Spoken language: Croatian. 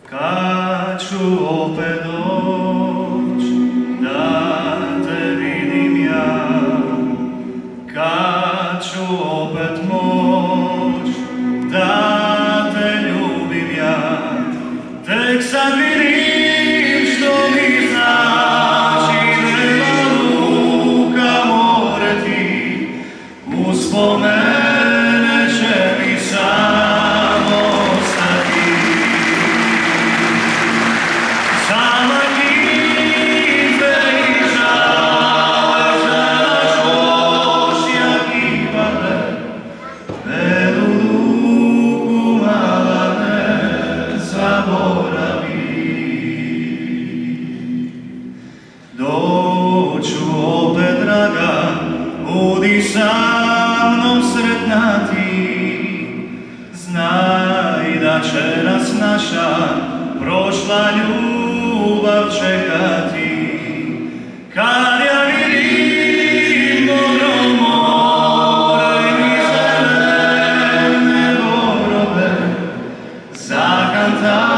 Kad ću opet doć, da te vidim ja, kad ću opet moć, da te ljubim ja, tek sad vidim što mi znači vrela luka more ti, uspomene će mi samo ostati. Sama kipe i žale za naš ošjak i pale, belu luku mala ne zaboravi. Doću opet draga, budi sa mnom sretna ti, znaj da će nas naša prošla ljubav čekati. Kad ja vidim modro more i zelene borove, zakantam